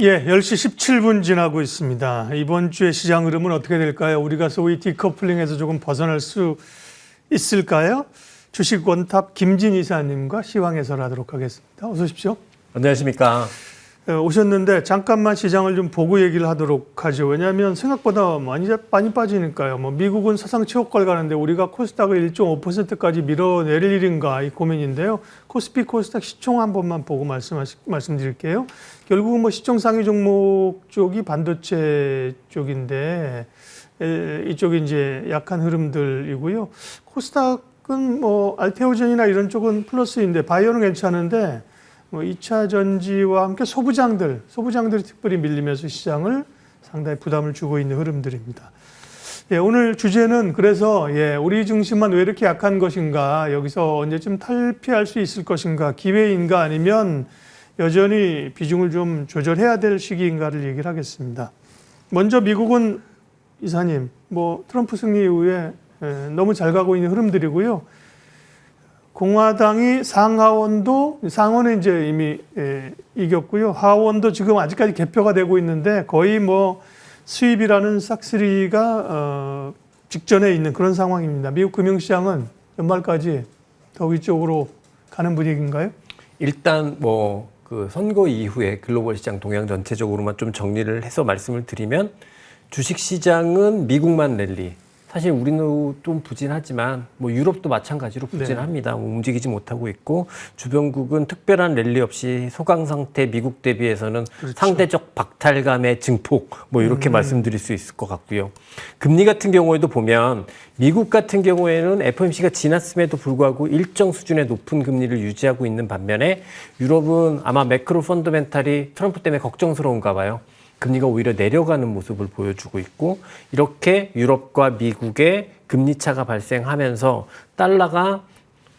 예, 10시 17분 지나고 있습니다. 이번 주의 시장 흐름은 어떻게 될까요? 우리가 소위 디커플링에서 조금 벗어날 수 있을까요? 주식 원탑 김진 이사님과 시황 해설하도록 하겠습니다. 어서 오십시오. 안녕하십니까. 오셨는데 잠깐만 시장을 좀 보고 얘기를 하도록 하죠. 왜냐하면 생각보다 많이 빠지니까요. 미국은 사상 최고가를 가는데 우리가 코스닥을 1.5%까지 밀어내릴 일인가 이 고민인데요. 코스피 코스닥 시총 한 번만 보고 말씀드릴게요. 결국은 시총 상위 종목 쪽이 반도체 쪽인데 이쪽이 이제 약한 흐름들이고요. 코스닥은 알테오젠이나 이런 쪽은 플러스인데 바이오는 괜찮은데 2차 전지와 함께 소부장들이 특별히 밀리면서 시장을 상당히 부담을 주고 있는 흐름들입니다. 예, 오늘 주제는 그래서 우리 증시만 왜 이렇게 약한 것인가, 여기서 언제쯤 탈피할 수 있을 것인가, 기회인가 아니면 여전히 비중을 좀 조절해야 될 시기인가를 얘기를 하겠습니다. 먼저 미국은 이사님, 트럼프 승리 이후에 너무 잘 가고 있는 흐름들이고요. 공화당이 상원은 이제 이미 이겼고요. 하원도 지금 아직까지 개표가 되고 있는데 거의 수입이라는 싹쓸이가 직전에 있는 그런 상황입니다. 미국 금융시장은 연말까지 더 위쪽으로 가는 분위기인가요? 일단 그 선거 이후에 글로벌 시장 동향 전체적으로만 좀 정리를 해서 말씀을 드리면 주식 시장은 미국만 랠리. 사실 우리는 좀 부진하지만 유럽도 마찬가지로 부진합니다. 움직이지 못하고 있고 주변국은 특별한 랠리 없이 소강 상태 미국 대비해서는 그렇죠. 상대적 박탈감의 증폭 이렇게 말씀드릴 수 있을 것 같고요. 금리 같은 경우에도 보면 미국 같은 경우에는 FOMC가 지났음에도 불구하고 일정 수준의 높은 금리를 유지하고 있는 반면에 유럽은 아마 매크로 펀더멘탈이 트럼프 때문에 걱정스러운가 봐요. 금리가 오히려 내려가는 모습을 보여주고 있고 이렇게 유럽과 미국의 금리 차가 발생하면서 달러가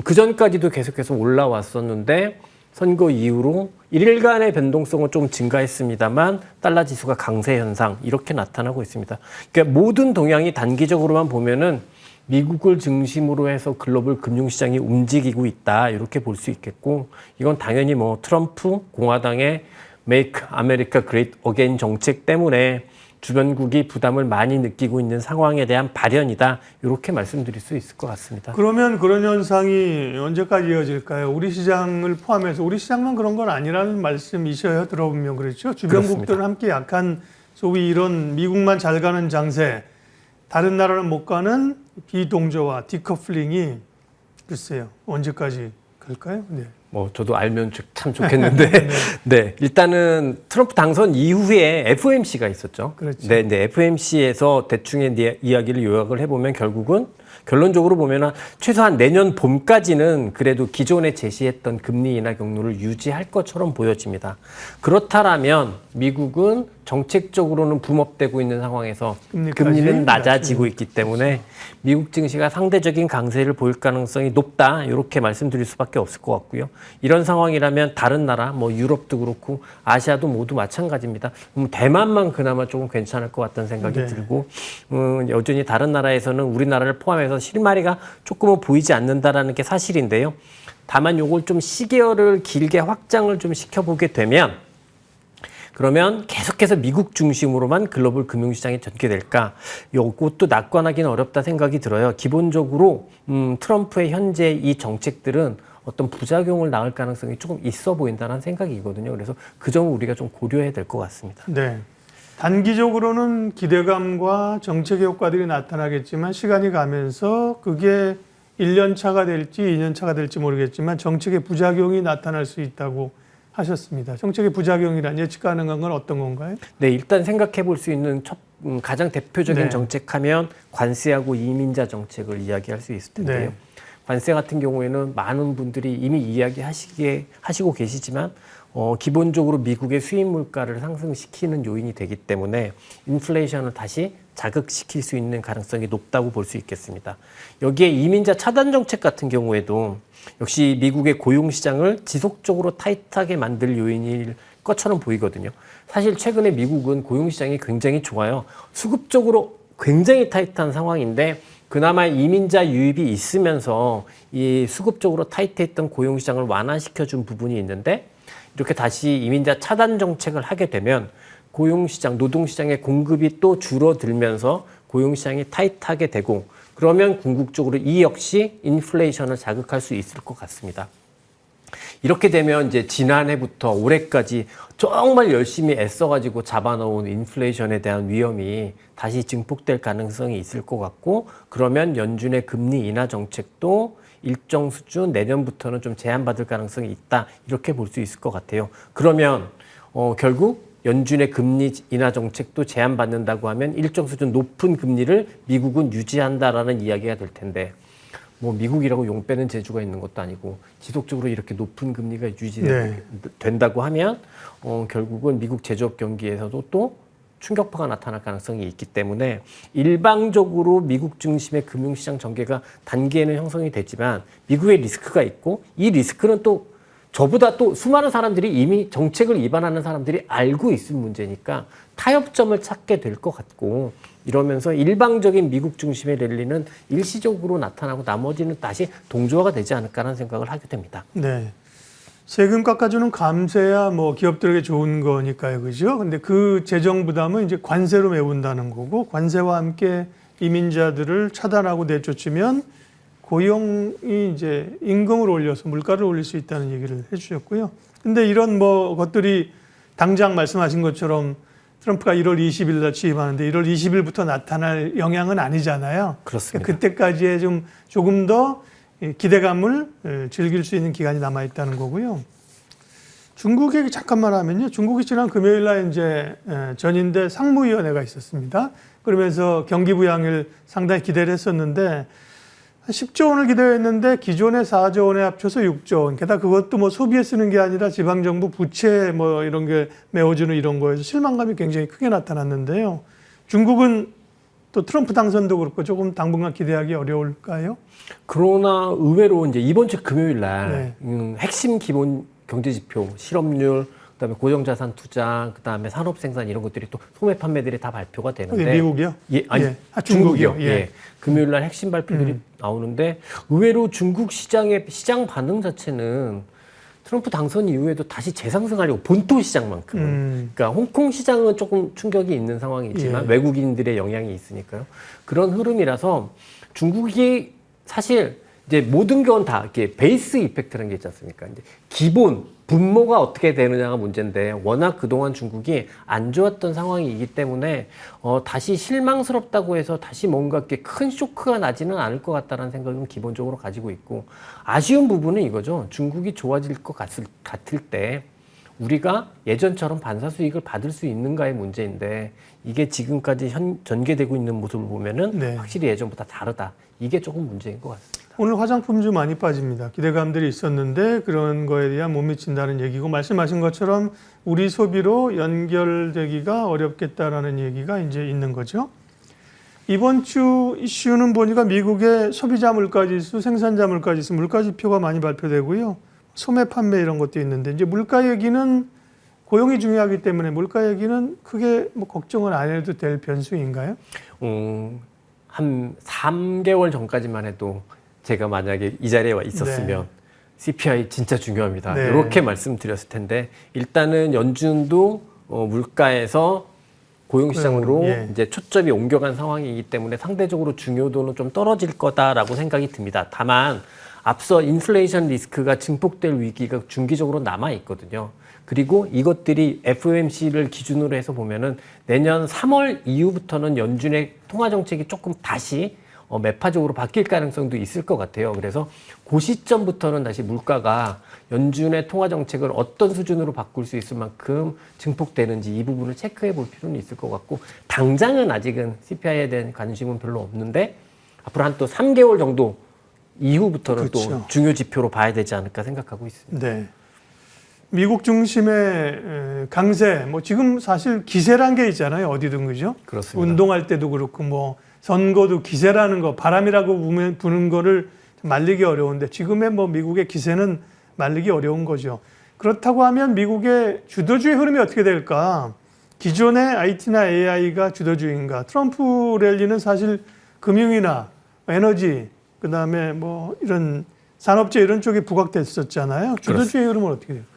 그전까지도 계속해서 올라왔었는데 선거 이후로 일일간의 변동성은 좀 증가했습니다만 달러 지수가 강세 현상 이렇게 나타나고 있습니다. 그러니까 모든 동향이 단기적으로만 보면은 미국을 중심으로 해서 글로벌 금융시장이 움직이고 있다 이렇게 볼 수 있겠고 이건 당연히 트럼프 공화당의 Make America Great Again 정책 때문에 주변국이 부담을 많이 느끼고 있는 상황에 대한 발현이다. 이렇게 말씀드릴 수 있을 것 같습니다. 그러면 그런 현상이 언제까지 이어질까요? 우리 시장을 포함해서 우리 시장만 그런 건 아니라는 말씀이셔야 들어보면 그렇죠. 주변국들은 함께 약한 소위 이런 미국만 잘 가는 장세, 다른 나라는 못 가는 비동조화, 디커플링이 글쎄요. 언제까지 갈까요? 네. 저도 알면 참 좋겠는데. 네. 일단은 트럼프 당선 이후에 FOMC가 있었죠. 그렇죠. 네. FOMC에서 대충의 이야기를 요약을 해보면 결국은 결론적으로 보면 최소한 내년 봄까지는 그래도 기존에 제시했던 금리 인하 경로를 유지할 것처럼 보여집니다. 그렇다면 미국은 정책적으로는 붐업되고 있는 상황에서 금리는 낮아지고 있기 때문에 미국 증시가 상대적인 강세를 보일 가능성이 높다. 이렇게 말씀드릴 수밖에 없을 것 같고요. 이런 상황이라면 다른 나라, 유럽도 그렇고 아시아도 모두 마찬가지입니다. 대만만 그나마 조금 괜찮을 것 같다는 생각이 들고 여전히 다른 나라에서는 우리나라를 포함해서 실마리가 조금은 보이지 않는다라는 게 사실인데요. 다만 요걸 좀 시계열을 길게 확장을 좀 시켜보게 되면 그러면 계속해서 미국 중심으로만 글로벌 금융시장이 전개될까? 이것도 낙관하기는 어렵다 생각이 들어요. 기본적으로 트럼프의 현재 이 정책들은 어떤 부작용을 낳을 가능성이 조금 있어 보인다는 생각이거든요. 그래서 그 점을 우리가 좀 고려해야 될 것 같습니다. 네. 단기적으로는 기대감과 정책의 효과들이 나타나겠지만 시간이 가면서 그게 1년 차가 될지 2년 차가 될지 모르겠지만 정책의 부작용이 나타날 수 있다고 하셨습니다. 정책의 부작용이란 예측 가능한 건 어떤 건가요? 네, 일단 생각해 볼 수 있는 가장 대표적인 정책하면 관세하고 이민자 정책을 이야기할 수 있을 텐데요. 관세 같은 경우에는 많은 분들이 이미 이야기하시고 계시지만 기본적으로 미국의 수입 물가를 상승시키는 요인이 되기 때문에 인플레이션을 다시 자극시킬 수 있는 가능성이 높다고 볼 수 있겠습니다. 여기에 이민자 차단 정책 같은 경우에도 역시 미국의 고용시장을 지속적으로 타이트하게 만들 요인일 것처럼 보이거든요. 사실 최근에 미국은 고용시장이 굉장히 좋아요. 수급적으로 굉장히 타이트한 상황인데 그나마 이민자 유입이 있으면서 이 수급적으로 타이트했던 고용시장을 완화시켜준 부분이 있는데 이렇게 다시 이민자 차단 정책을 하게 되면 고용시장, 노동시장의 공급이 또 줄어들면서 고용시장이 타이트하게 되고 그러면 궁극적으로 이 역시 인플레이션을 자극할 수 있을 것 같습니다. 이렇게 되면 이제 지난해부터 올해까지 정말 열심히 애써가지고 잡아놓은 인플레이션에 대한 위험이 다시 증폭될 가능성이 있을 것 같고 그러면 연준의 금리 인하 정책도 일정 수준 내년부터는 좀 제한받을 가능성이 있다 이렇게 볼 수 있을 것 같아요. 그러면 결국 연준의 금리 인하 정책도 제한받는다고 하면 일정 수준 높은 금리를 미국은 유지한다라는 이야기가 될 텐데 뭐 미국이라고 용 빼는 재주가 있는 것도 아니고 지속적으로 이렇게 높은 금리가 유지된다고 하면 결국은 미국 제조업 경기에서도 또 충격파가 나타날 가능성이 있기 때문에 일방적으로 미국 중심의 금융시장 전개가 단기에는 형성이 되지만 미국의 리스크가 있고 이 리스크는 또 저보다 또 수많은 사람들이 이미 정책을 위반하는 사람들이 알고 있을 문제니까 타협점을 찾게 될 것 같고 이러면서 일방적인 미국 중심의 랠리는 일시적으로 나타나고 나머지는 다시 동조화가 되지 않을까라는 생각을 하게 됩니다. 네. 세금 깎아주는 감세야 뭐 기업들에게 좋은 거니까요. 그죠? 근데 그 재정 부담은 이제 관세로 메운다는 거고 관세와 함께 이민자들을 차단하고 내쫓으면 고용이 이제 임금을 올려서 물가를 올릴 수 있다는 얘기를 해주셨고요. 근데 이런 뭐 것들이 당장 말씀하신 것처럼 트럼프가 1월 20일 날 취임하는데 1월 20일부터 나타날 영향은 아니잖아요. 그렇습니다. 그때까지의 조금 더 기대감을 즐길 수 있는 기간이 남아 있다는 거고요. 중국에 잠깐만 하면요. 중국이 지난 금요일 날 이제 전인대 상무위원회가 있었습니다. 그러면서 경기 부양을 상당히 기대를 했었는데 10조 원을 기대했는데 기존의 4조 원에 합쳐서 6조 원. 게다가 그것도 뭐 소비에 쓰는 게 아니라 지방정부 부채 뭐 이런 게 메워주는 이런 거에서 실망감이 굉장히 크게 나타났는데요. 중국은 또 트럼프 당선도 그렇고 조금 당분간 기대하기 어려울까요? 그러나 의외로 이제 이번 주 금요일 날 핵심 기본 경제 지표, 실업률, 그다음에 고정자산 투자, 그다음에 산업 생산 이런 것들이 또 소매 판매들이 다 발표가 되는데 미국이요? 예, 아니 중국이요. 예. 금요일 날 핵심 발표들이 나오는데 의외로 중국 시장의 시장 반응 자체는 트럼프 당선 이후에도 다시 재상승하려고 본토 시장만큼. 그러니까 홍콩 시장은 조금 충격이 있는 상황이지만 외국인들의 영향이 있으니까요. 그런 흐름이라서 중국이 사실 이제 모든 건 다 이렇게 베이스 이펙트라는 게 있지 않습니까? 이제 기본 분모가 어떻게 되느냐가 문제인데 워낙 그동안 중국이 안 좋았던 상황이기 때문에 다시 실망스럽다고 해서 다시 뭔가 이렇게 큰 쇼크가 나지는 않을 것 같다는 생각은 기본적으로 가지고 있고 아쉬운 부분은 이거죠. 중국이 좋아질 것 같을 때 우리가 예전처럼 반사 수익을 받을 수 있는가의 문제인데 이게 지금까지 전개되고 있는 모습을 보면은 확실히 예전보다 다르다. 이게 조금 문제인 것 같습니다. 오늘 화장품주 많이 빠집니다. 기대감들이 있었는데 그런 거에 대한 못 미친다는 얘기고 말씀하신 것처럼 우리 소비로 연결되기가 어렵겠다라는 얘기가 이제 있는 거죠. 이번 주 이슈는 보니까 미국의 소비자 물가지수, 생산자 물가지수, 물가지표가 많이 발표되고요. 소매 판매 이런 것도 있는데 이제 물가 얘기는 고용이 중요하기 때문에 물가 얘기는 크게 뭐 걱정을 안 해도 될 변수인가요? 한 3개월 전까지만 해도 제가 만약에 이 자리에 와 있었으면 CPI 진짜 중요합니다. 이렇게 말씀드렸을 텐데 일단은 연준도 물가에서 고용시장으로 이제 초점이 옮겨간 상황이기 때문에 상대적으로 중요도는 좀 떨어질 거다라고 생각이 듭니다. 다만 앞서 인플레이션 리스크가 증폭될 위기가 중기적으로 남아 있거든요. 그리고 이것들이 FOMC를 기준으로 해서 보면은 내년 3월 이후부터는 연준의 통화 정책이 조금 다시 매파적으로 바뀔 가능성도 있을 것 같아요. 그래서 그 시점부터는 다시 물가가 연준의 통화 정책을 어떤 수준으로 바꿀 수 있을 만큼 증폭되는지 이 부분을 체크해 볼 필요는 있을 것 같고 당장은 아직은 CPI에 대한 관심은 별로 없는데 앞으로 한 또 3개월 정도 이후부터는 또 중요 지표로 봐야 되지 않을까 생각하고 있습니다. 네. 미국 중심의 강세, 뭐 지금 사실 기세란 게 있잖아요. 어디든 그죠? 그렇습니다. 운동할 때도 그렇고 뭐 선거도 기세라는 거, 바람이라고 부는 거를 말리기 어려운데 지금의 뭐 미국의 기세는 말리기 어려운 거죠. 그렇다고 하면 미국의 주도주의 흐름이 어떻게 될까? 기존의 IT나 AI가 주도주의인가? 트럼프 랠리는 사실 금융이나 에너지, 그 다음에 뭐 이런 산업재 이런 쪽에 부각됐었잖아요. 주도주의 흐름은 어떻게 될까요?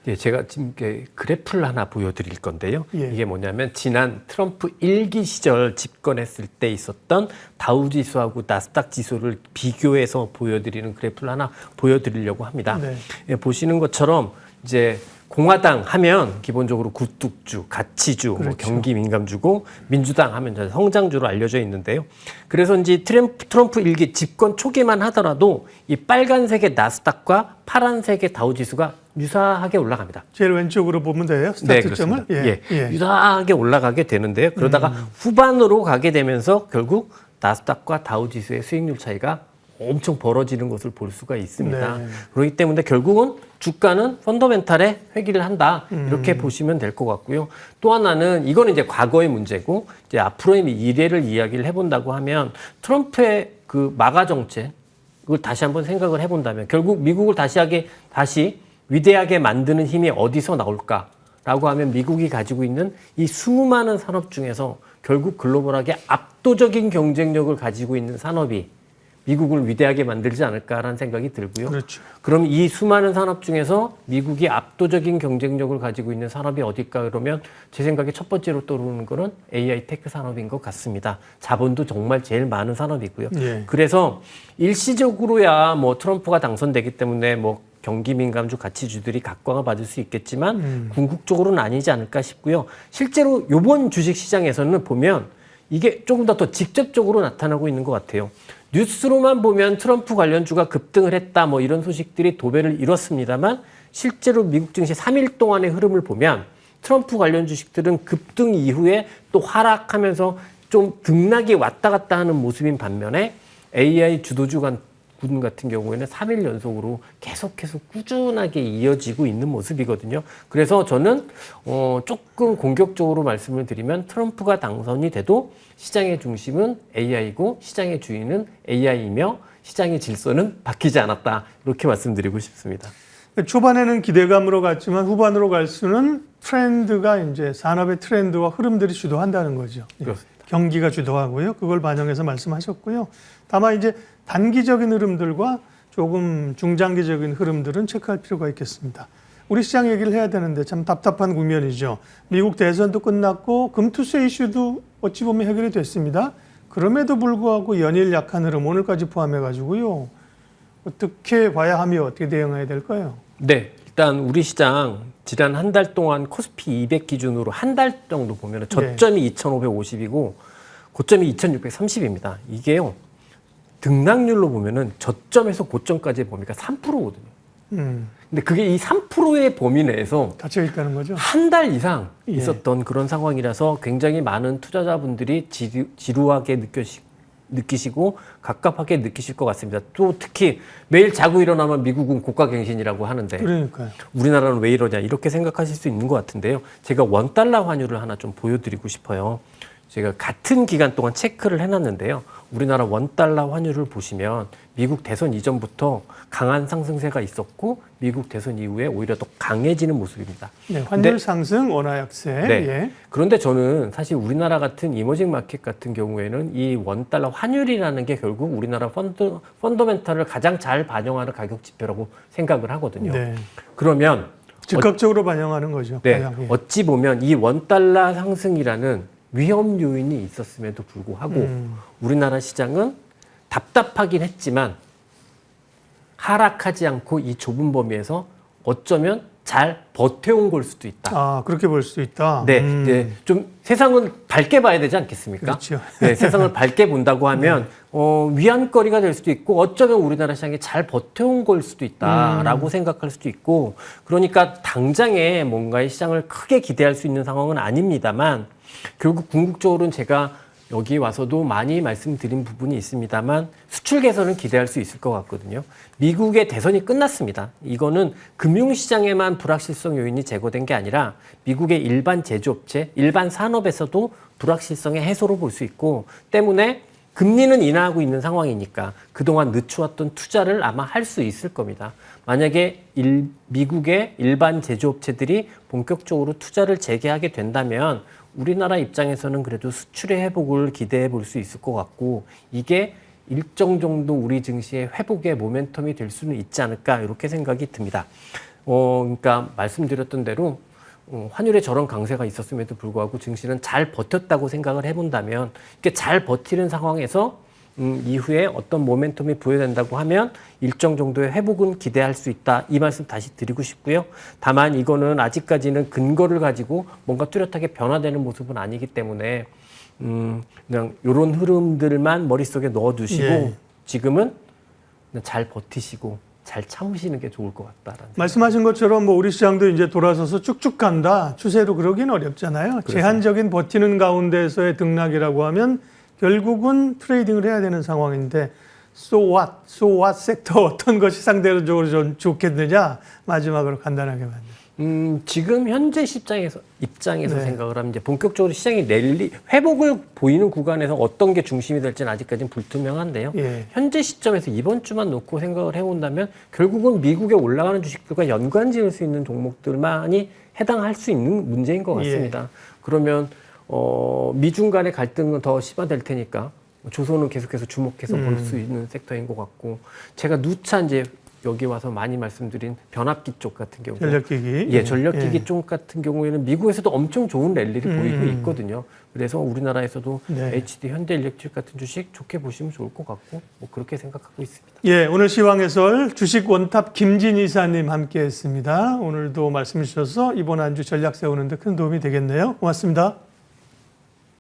예, 제가 지금 그래프를 하나 보여드릴 건데요. 예. 이게 뭐냐면 지난 트럼프 1기 시절 집권했을 때 있었던 다우지수하고 나스닥 지수를 비교해서 보여드리는 그래프를 하나 보여드리려고 합니다. 네. 예, 보시는 것처럼 이제 공화당 하면 기본적으로 굴뚝주, 가치주, 그렇죠. 뭐 경기 민감주고 민주당 하면 이제 성장주로 알려져 있는데요. 그래서 이제 트럼프 1기 집권 초기만 하더라도 이 빨간색의 나스닥과 파란색의 다우지수가 유사하게 올라갑니다. 제일 왼쪽으로 보면 돼요. 스타트점을. 네, 유사하게 올라가게 되는데요. 그러다가 후반으로 가게 되면서 결국 나스닥과 다우지수의 수익률 차이가 엄청 벌어지는 것을 볼 수가 있습니다. 네. 그렇기 때문에 결국은 주가는 펀더멘탈에 회귀를 한다 이렇게 보시면 될 것 같고요. 또 하나는 이거는 이제 과거의 문제고 이제 앞으로의 미래를 이야기를 해본다고 하면 트럼프의 그 마가 정책을 다시 한번 생각을 해본다면 결국 미국을 다시 위대하게 만드는 힘이 어디서 나올까라고 하면 미국이 가지고 있는 이 수많은 산업 중에서 결국 글로벌하게 압도적인 경쟁력을 가지고 있는 산업이 미국을 위대하게 만들지 않을까라는 생각이 들고요. 그렇죠. 그럼 이 수많은 산업 중에서 미국이 압도적인 경쟁력을 가지고 있는 산업이 어딜까 그러면 제 생각에 첫 번째로 떠오르는 거는 AI 테크 산업인 것 같습니다. 자본도 정말 제일 많은 산업이고요. 예. 그래서 일시적으로야 뭐 트럼프가 당선되기 때문에 뭐 경기 민감주 가치주들이 각광을 받을 수 있겠지만 궁극적으로는 아니지 않을까 싶고요. 실제로 이번 주식 시장에서는 보면 이게 조금 더 직접적으로 나타나고 있는 것 같아요. 뉴스로만 보면 트럼프 관련주가 급등을 했다 뭐 이런 소식들이 도배를 이뤘습니다만 실제로 미국 증시 3일 동안의 흐름을 보면 트럼프 관련 주식들은 급등 이후에 또 하락하면서 좀 등락이 왔다 갔다 하는 모습인 반면에 AI 주도주 군 같은 경우에는 3일 연속으로 계속해서 꾸준하게 이어지고 있는 모습이거든요. 그래서 저는 조금 공격적으로 말씀을 드리면 트럼프가 당선이 돼도 시장의 중심은 AI고 시장의 주인은 AI이며 시장의 질서는 바뀌지 않았다. 이렇게 말씀드리고 싶습니다. 초반에는 기대감으로 갔지만 후반으로 갈수는 트렌드가 이제 산업의 트렌드와 흐름들이 주도한다는 거죠. 그렇습니다. 경기가 주도하고요. 그걸 반영해서 말씀하셨고요. 다만 이제 단기적인 흐름들과 조금 중장기적인 흐름들은 체크할 필요가 있겠습니다. 우리 시장 얘기를 해야 되는데 참 답답한 국면이죠. 미국 대선도 끝났고 금투세 이슈도 어찌 보면 해결이 됐습니다. 그럼에도 불구하고 연일 약한 흐름 오늘까지 포함해가지고요. 어떻게 봐야 하며 어떻게 대응해야 될까요? 네, 일단 우리 시장 지난 한 달 동안 코스피 200 기준으로 한 달 정도 보면 저점이 2,550이고 고점이 2,630입니다. 이게요. 등락률로 보면은 저점에서 고점까지 보니까 3%거든요. 근데 그게 이 3%의 범위 내에서 닫혀 있다는 거죠. 한 달 이상 예. 있었던 그런 상황이라서 굉장히 많은 투자자분들이 지루하게 느끼시고 갑갑하게 느끼실 것 같습니다. 또 특히 매일 자고 일어나면 미국은 고가갱신이라고 하는데 그러니까요. 우리나라는 왜 이러냐 이렇게 생각하실 수 있는 것 같은데요. 제가 원달러 환율을 하나 좀 보여드리고 싶어요. 제가 같은 기간 동안 체크를 해놨는데요. 우리나라 원달러 환율을 보시면 미국 대선 이전부터 강한 상승세가 있었고 미국 대선 이후에 오히려 더 강해지는 모습입니다. 네, 환율 상승, 원화 약세. 네. 예. 그런데 저는 사실 우리나라 같은 이머징 마켓 같은 경우에는 이 원달러 환율이라는 게 결국 우리나라 펀더멘탈을 가장 잘 반영하는 가격 지표라고 생각을 하거든요. 네. 그러면 즉각적으로 반영하는 거죠. 네, 가장, 예. 어찌 보면 이 원달러 상승이라는 위험 요인이 있었음에도 불구하고 우리나라 시장은 답답하긴 했지만 하락하지 않고 이 좁은 범위에서 어쩌면 잘 버텨온 걸 수도 있다. 아, 그렇게 볼 수도 있다. 네, 이제 좀 세상은 밝게 봐야 되지 않겠습니까? 그렇죠. 네, 세상을 밝게 본다고 하면 위안거리가 될 수도 있고 어쩌면 우리나라 시장이 잘 버텨온 걸 수도 있다라고 생각할 수도 있고 그러니까 당장에 뭔가의 시장을 크게 기대할 수 있는 상황은 아닙니다만 결국 궁극적으로는 제가 여기 와서도 많이 말씀드린 부분이 있습니다만 수출 개선은 기대할 수 있을 것 같거든요. 미국의 대선이 끝났습니다. 이거는 금융시장에만 불확실성 요인이 제거된 게 아니라 미국의 일반 제조업체, 일반 산업에서도 불확실성의 해소로 볼 수 있고 때문에 금리는 인하하고 있는 상황이니까 그동안 늦추었던 투자를 아마 할 수 있을 겁니다. 만약에 미국의 일반 제조업체들이 본격적으로 투자를 재개하게 된다면 우리나라 입장에서는 그래도 수출의 회복을 기대해 볼 수 있을 것 같고 이게 일정 정도 우리 증시의 회복의 모멘텀이 될 수는 있지 않을까 이렇게 생각이 듭니다. 그러니까 말씀드렸던 대로 환율에 저런 강세가 있었음에도 불구하고 증시는 잘 버텼다고 생각을 해본다면 이렇게 잘 버티는 상황에서 이후에 어떤 모멘텀이 부여된다고 하면 일정 정도의 회복은 기대할 수 있다. 이 말씀 다시 드리고 싶고요. 다만 이거는 아직까지는 근거를 가지고 뭔가 뚜렷하게 변화되는 모습은 아니기 때문에 그냥 이런 흐름들만 머릿속에 넣어두시고 예. 지금은 그냥 잘 버티시고 잘 참으시는 게 좋을 것 같다라는. 말씀하신 것처럼 뭐 우리 시장도 이제 돌아서서 쭉쭉 간다. 추세로 그러긴 어렵잖아요. 그렇습니다. 제한적인 버티는 가운데서의 등락이라고 하면 결국은 트레이딩을 해야 되는 상황인데 so what 섹터 어떤 것이 상대적으로 좀 좋겠느냐 마지막으로 간단하게 만든. 지금 현재 입장에서 네. 생각을 하면 이제 본격적으로 시장이 회복을 보이는 구간에서 어떤 게 중심이 될지는 아직까지는 불투명한데요. 예. 현재 시점에서 이번 주만 놓고 생각을 해본다면 결국은 미국에 올라가는 주식들과 연관 지을 수 있는 종목들만이 해당할 수 있는 문제인 것 같습니다. 그러면 미중 간의 갈등은 더 심화될 테니까 조선은 계속해서 주목해서 볼 수 있는 섹터인 것 같고 제가 누차 이제 여기 와서 많이 말씀드린 변압기 쪽 같은 경우 전력기기. 예, 전력기기 쪽 같은 경우에는 미국에서도 엄청 좋은 랠리를 보이고 있거든요. 그래서 우리나라에서도 네. HD, 현대일렉트릭 같은 주식 좋게 보시면 좋을 것 같고 뭐 그렇게 생각하고 있습니다. 예, 오늘 시황해설 주식 원탑 김진 이사님 함께했습니다. 오늘도 말씀 주셔서 이번 한 주 전략 세우는 데 큰 도움이 되겠네요. 고맙습니다.